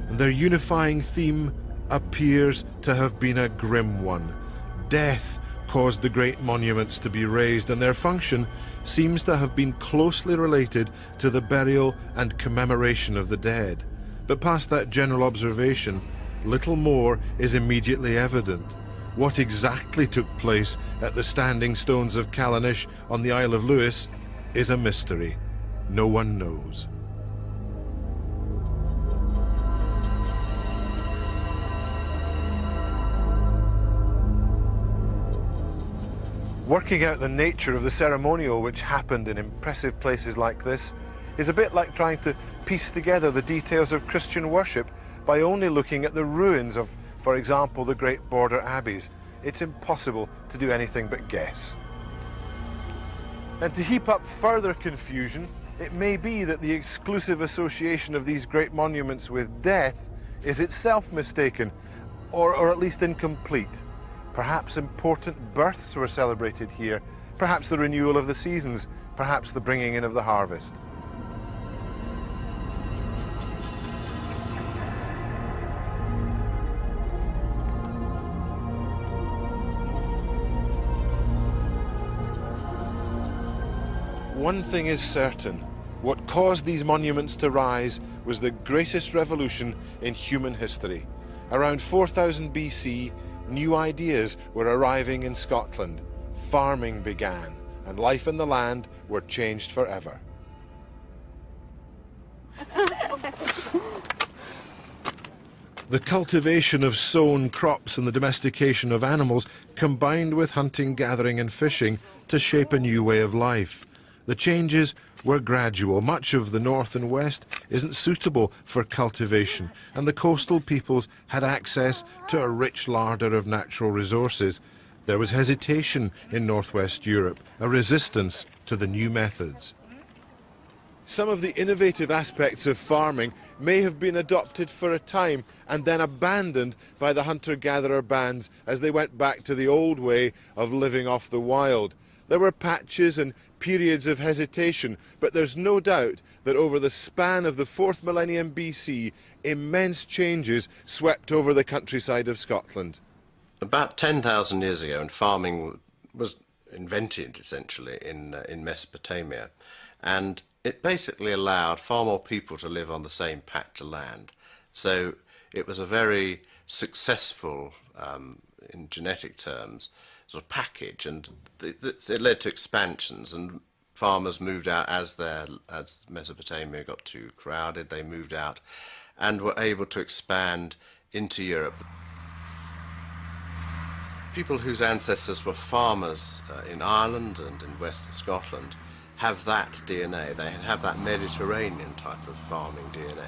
And their unifying theme appears to have been a grim one. Death caused the great monuments to be raised, and their function seems to have been closely related to the burial and commemoration of the dead. But past that general observation, little more is immediately evident. What exactly took place at the standing stones of Callanish on the Isle of Lewis is a mystery. No one knows. Working out the nature of the ceremonial which happened in impressive places like this is a bit like trying to piece together the details of Christian worship by only looking at the ruins of, for example, the great border abbeys. It's impossible to do anything but guess. And to heap up further confusion, it may be that the exclusive association of these great monuments with death is itself mistaken, or at least incomplete. Perhaps important births were celebrated here, perhaps the renewal of the seasons, perhaps the bringing in of the harvest. One thing is certain. What caused these monuments to rise was the greatest revolution in human history. Around 4000 BC, new ideas were arriving in Scotland. Farming began, and life in the land were changed forever. The cultivation of sown crops and the domestication of animals combined with hunting, gathering and fishing to shape a new way of life. The changes were gradual. Much of the north and west isn't suitable for cultivation, and the coastal peoples had access to a rich larder of natural resources. There was hesitation in northwest Europe, a resistance to the new methods. Some of the innovative aspects of farming may have been adopted for a time and then abandoned by the hunter-gatherer bands as they went back to the old way of living off the wild. There were patches and periods of hesitation, but there's no doubt that over the span of the 4th millennium BC, immense changes swept over the countryside of Scotland. About 10,000 years ago, and farming was invented essentially in Mesopotamia, and it basically allowed far more people to live on the same patch of land. So it was a very successful, in genetic terms, sort of package, and it led to expansions, and farmers moved out as Mesopotamia got too crowded. They moved out and were able to expand into Europe. People whose ancestors were farmers in Ireland and in Western Scotland have that DNA. They have that Mediterranean type of farming DNA.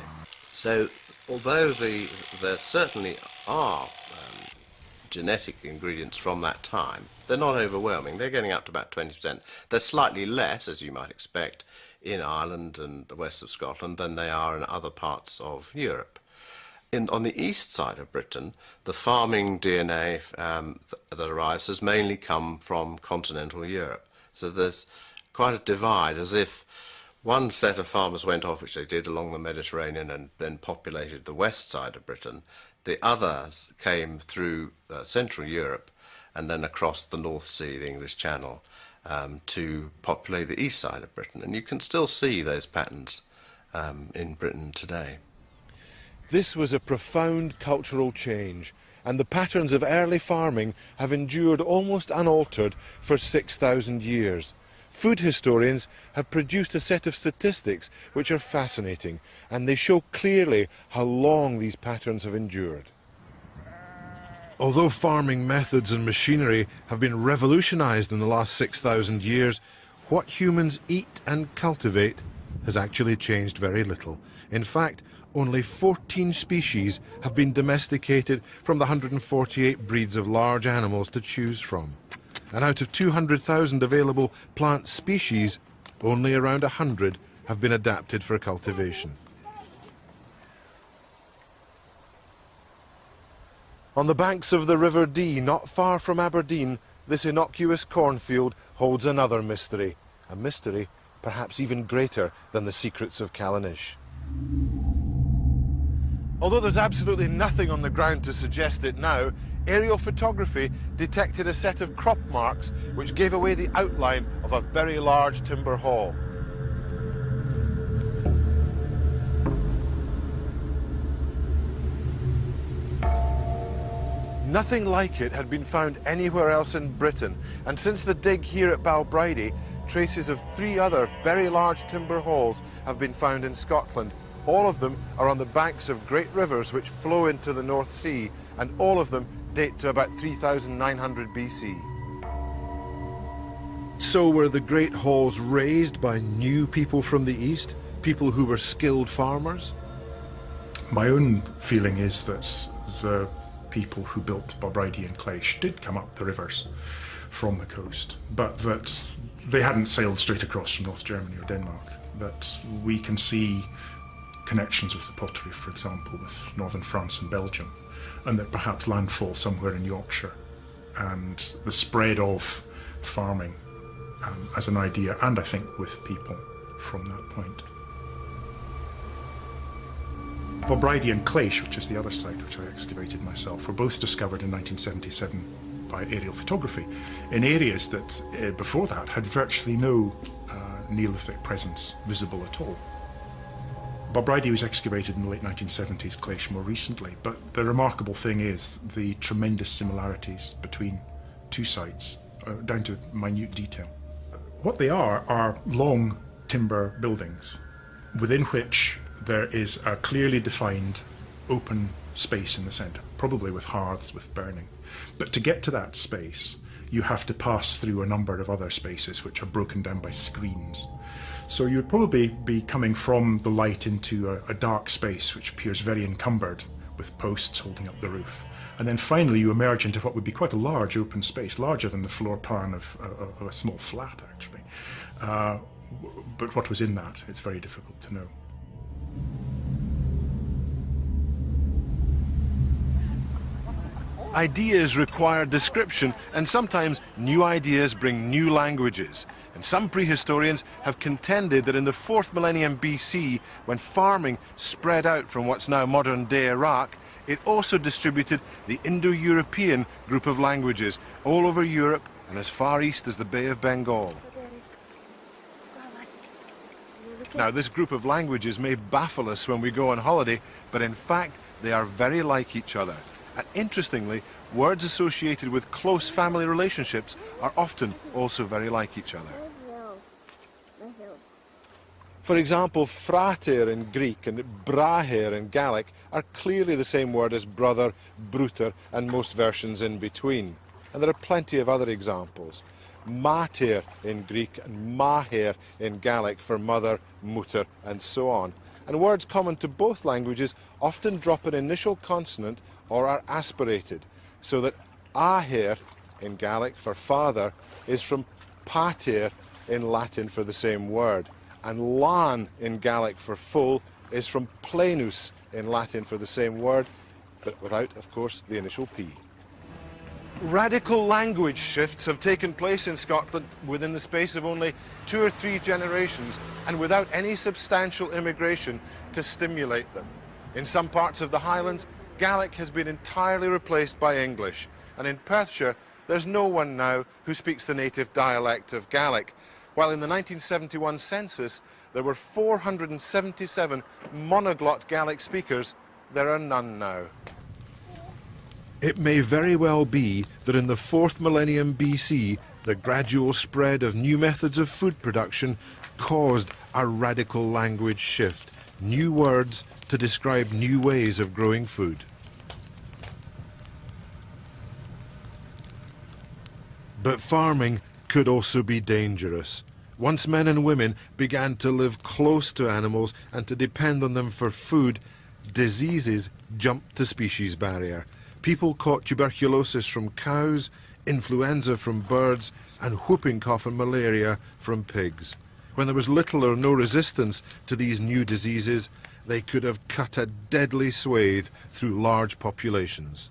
So although there certainly are genetic ingredients from that time, they're not overwhelming. They're getting up to about 20%. They're slightly less, as you might expect, in Ireland and the west of Scotland than they are in other parts of Europe. On the east side of Britain, the farming DNA that arrives has mainly come from continental Europe. So there's quite a divide, as if one set of farmers went off, which they did along the Mediterranean, and then populated the west side of Britain. The others came through Central Europe and then across the North Sea, the English Channel, to populate the east side of Britain. And you can still see those patterns in Britain today. This was a profound cultural change, and the patterns of early farming have endured almost unaltered for 6,000 years. Food historians have produced a set of statistics which are fascinating, and they show clearly how long these patterns have endured. Although farming methods and machinery have been revolutionized in the last 6,000 years, what humans eat and cultivate has actually changed very little. In fact, only 14 species have been domesticated from the 148 breeds of large animals to choose from. And out of 200,000 available plant species, only around 100 have been adapted for cultivation. On the banks of the River Dee, not far from Aberdeen, this innocuous cornfield holds another mystery. A mystery perhaps even greater than the secrets of Callanish. Although there's absolutely nothing on the ground to suggest it now, aerial photography detected a set of crop marks which gave away the outline of a very large timber hall. Nothing like it had been found anywhere else in Britain, and since the dig here at Balbridie, traces of 3 other very large timber halls have been found in Scotland. All of them are on the banks of great rivers which flow into the North Sea, and all of them date to about 3,900 BC. So were the great halls raised by new people from the East, people who were skilled farmers? My own feeling is that the people who built Balbridie and Cleish did come up the rivers from the coast, but that they hadn't sailed straight across from North Germany or Denmark. That we can see connections with the pottery, for example, with northern France and Belgium, and that perhaps landfall somewhere in Yorkshire, and the spread of farming as an idea, and I think with people from that point. Balbridie and Cleish, which is the other site which I excavated myself, were both discovered in 1977 by aerial photography in areas that before that had virtually no Neolithic presence visible at all. Balbridie was excavated in the late 1970s, Cleish more recently, but the remarkable thing is the tremendous similarities between two sites, down to minute detail. What they are long timber buildings within which there is a clearly defined open space in the centre, probably with hearths, with burning. But to get to that space, you have to pass through a number of other spaces which are broken down by screens. So you would probably be coming from the light into a dark space which appears very encumbered with posts holding up the roof. And then finally you emerge into what would be quite a large open space, larger than the floor plan of a small flat actually. But what was in that, it's very difficult to know. Ideas require description, and sometimes new ideas bring new languages. And some prehistorians have contended that in the 4th millennium BC, when farming spread out from what's now modern-day Iraq, it also distributed the Indo-European group of languages all over Europe and as far east as the Bay of Bengal. Now, this group of languages may baffle us when we go on holiday, but in fact, they are very like each other. And interestingly, words associated with close family relationships are often also very like each other. For example, frater in Greek and braher in Gaelic are clearly the same word as brother, bruter, and most versions in between. And there are plenty of other examples. Mater in Greek and maher in Gaelic for mother, mutter, and so on. And words common to both languages often drop an initial consonant or are aspirated, so that aher in Gaelic for father is from pater in Latin for the same word, and lan in Gaelic for full is from plenus in Latin for the same word, but without, of course, the initial P. Radical language shifts have taken place in Scotland within the space of only 2 or 3 generations and without any substantial immigration to stimulate them. In some parts of the Highlands, Gaelic has been entirely replaced by English, and in Perthshire there's no one now who speaks the native dialect of Gaelic, while in the 1971 census there were 477 monoglot Gaelic speakers. There are none now. It may very well be that in the 4th millennium BC, the gradual spread of new methods of food production caused a radical language shift, new words to describe new ways of growing food. But farming could also be dangerous. Once men and women began to live close to animals and to depend on them for food, diseases jumped the species barrier. People caught tuberculosis from cows, influenza from birds, and whooping cough and malaria from pigs. When there was little or no resistance to these new diseases, they could have cut a deadly swathe through large populations.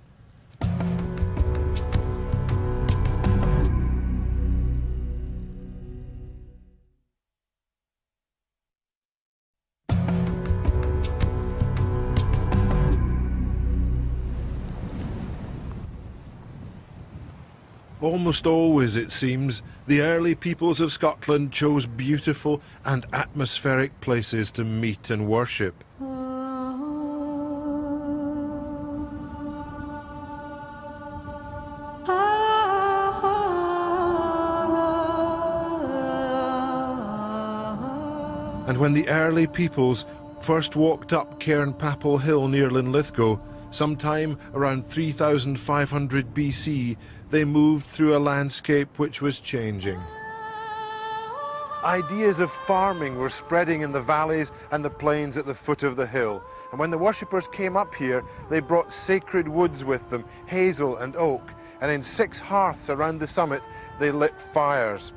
Almost always, it seems, the early peoples of Scotland chose beautiful and atmospheric places to meet and worship. And when the early peoples first walked up Cairnpapel Hill near Linlithgow, sometime around 3500 BC, they moved through a landscape which was changing. Ideas of farming were spreading in the valleys and the plains at the foot of the hill. And when the worshippers came up here, they brought sacred woods with them, hazel and oak. And in 6 hearths around the summit, they lit fires.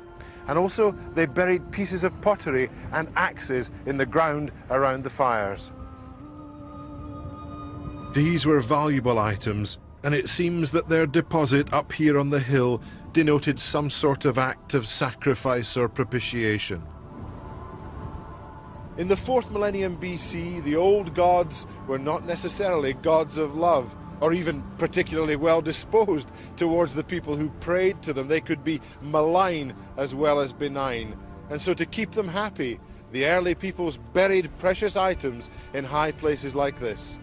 And also, they buried pieces of pottery and axes in the ground around the fires. These were valuable items, and it seems that their deposit up here on the hill denoted some sort of act of sacrifice or propitiation. In the 4th millennium BC, the old gods were not necessarily gods of love, or even particularly well disposed towards the people who prayed to them. They could be malign as well as benign. And so to keep them happy, the early peoples buried precious items in high places like this.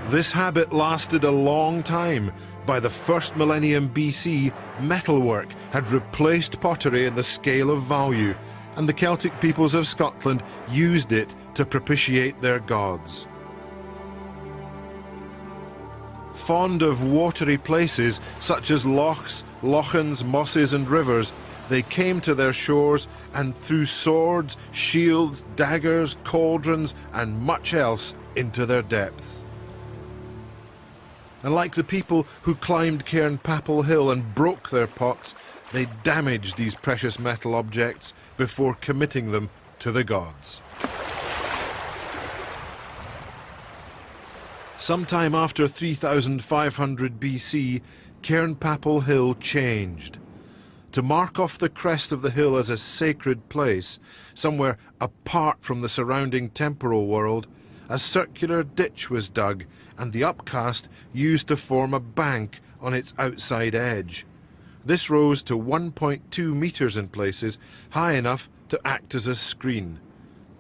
This habit lasted a long time. By the 1st millennium BC, metalwork had replaced pottery in the scale of value, and the Celtic peoples of Scotland used it to propitiate their gods. Fond of watery places such as lochs, lochans, mosses and rivers, they came to their shores and threw swords, shields, daggers, cauldrons and much else into their depths. And like the people who climbed Cairnpapel Hill and broke their pots, they damaged these precious metal objects before committing them to the gods. Sometime after 3500 BC, Cairnpapel Hill changed. To mark off the crest of the hill as a sacred place, somewhere apart from the surrounding temporal world, a circular ditch was dug and the upcast used to form a bank on its outside edge. This rose to 1.2 meters in places, high enough to act as a screen.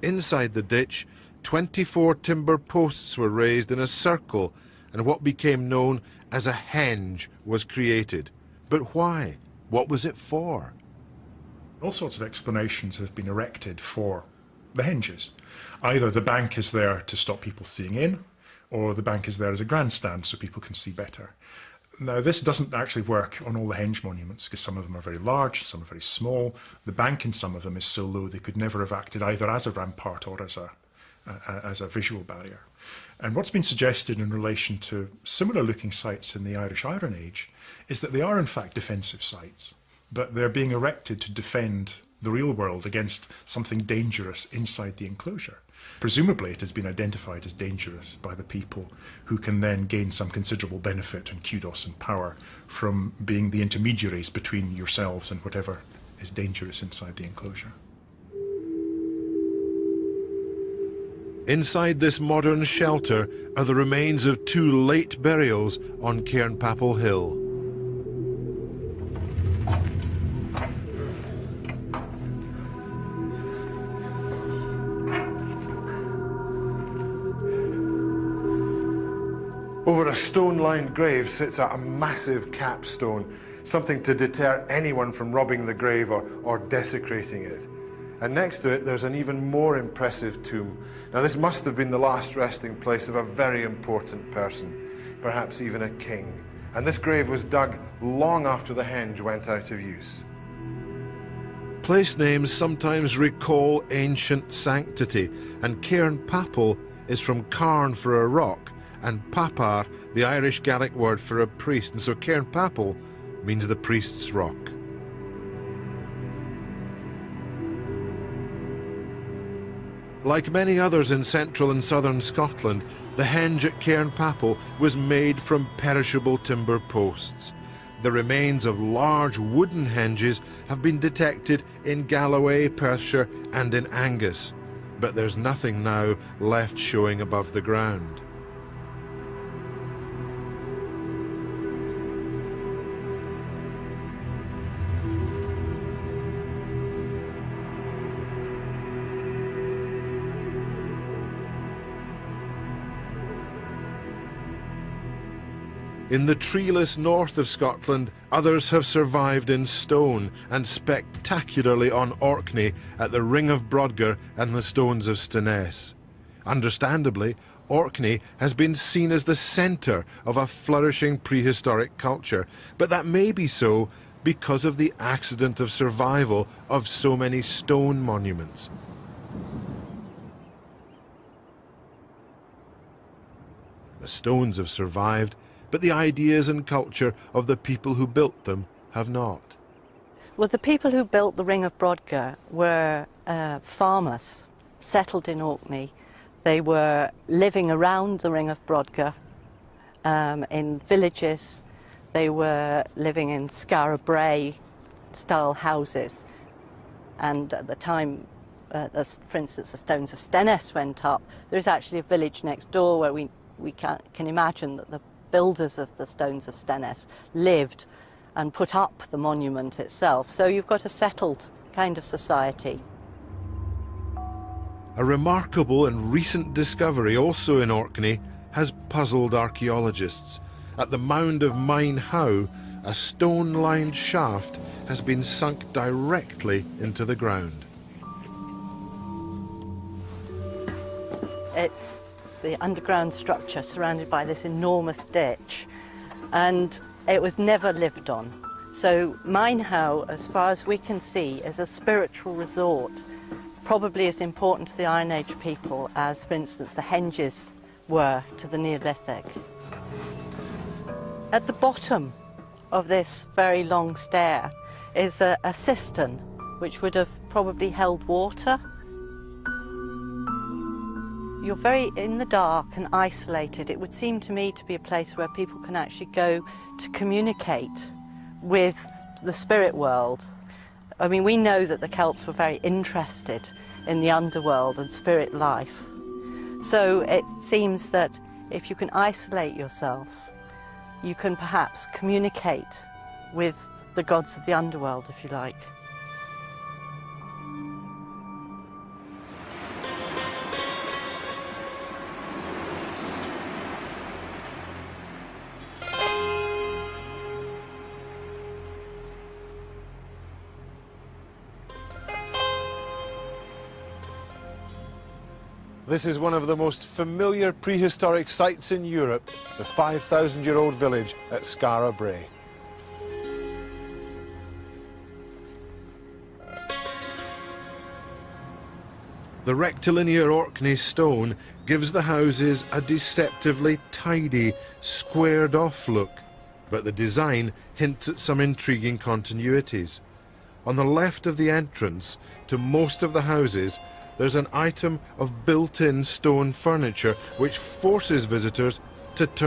Inside the ditch, 24 timber posts were raised in a circle, and what became known as a henge was created. But why? What was it for? All sorts of explanations have been erected for the henges. Either the bank is there to stop people seeing in, or the bank is there as a grandstand so people can see better. Now, this doesn't actually work on all the henge monuments, because some of them are very large, some are very small. The bank in some of them is so low they could never have acted either as a rampart or as a visual barrier. And what's been suggested in relation to similar looking sites in the Irish Iron Age is that they are in fact defensive sites. but they're being erected to defend the real world against something dangerous inside the enclosure. Presumably it has been identified as dangerous by the people who can then gain some considerable benefit and kudos and power from being the intermediaries between yourselves and whatever is dangerous inside the enclosure. Inside this modern shelter are the remains of 2 late burials on Cairnpapel Hill. Over a stone-lined grave sits a massive capstone, something to deter anyone from robbing the grave or desecrating it. And next to it, there's an even more impressive tomb. Now, this must have been the last resting place of a very important person, perhaps even a king. And this grave was dug long after the henge went out of use. Place names sometimes recall ancient sanctity, and Cairnpapel is from Carn for a rock, and Papar, the Irish Gaelic word for a priest, and so Cairnpapel means the priest's rock. Like many others in central and southern Scotland, the henge at Cairnpapel was made from perishable timber posts. The remains of large wooden henges have been detected in Galloway, Perthshire and in Angus, but there's nothing now left showing above the ground. In the treeless north of Scotland, others have survived in stone and spectacularly on Orkney at the Ring of Brodgar and the Stones of Stenness. Understandably, Orkney has been seen as the centre of a flourishing prehistoric culture, but that may be so because of the accident of survival of so many stone monuments. The stones have survived, but the ideas and culture of the people who built them have not. Well, the people who built the Ring of Brodgar were farmers settled in Orkney. They were living around the Ring of Brodgar in villages. They were living in Skara Brae style houses. And at the time, for instance, the Stones of Stenness went up, there's actually a village next door where we can imagine that the builders of the Stones of Stenness lived and put up the monument itself. So you've got a settled kind of society. A remarkable and recent discovery also in Orkney has puzzled archaeologists. At the mound of Mine Howe, a stone-lined shaft has been sunk directly into the ground. It's the underground structure surrounded by this enormous ditch, and it was never lived on. So Mine Howe, as far as we can see, is a spiritual resort, probably as important to the Iron Age people as, for instance, the henges were to the Neolithic. At the bottom of this very long stair is a cistern which would have probably held water. You're very in the dark and isolated. It would seem to me to be a place where people can actually go to communicate with the spirit world. I mean, we know that the Celts were very interested in the underworld and spirit life. So it seems that if you can isolate yourself, you can perhaps communicate with the gods of the underworld, if you like. This is one of the most familiar prehistoric sites in Europe, the 5,000-year-old village at Skara Brae. The rectilinear Orkney stone gives the houses a deceptively tidy, squared-off look, but the design hints at some intriguing continuities. On the left of the entrance to most of the houses, there's an item of built-in stone furniture which forces visitors to turn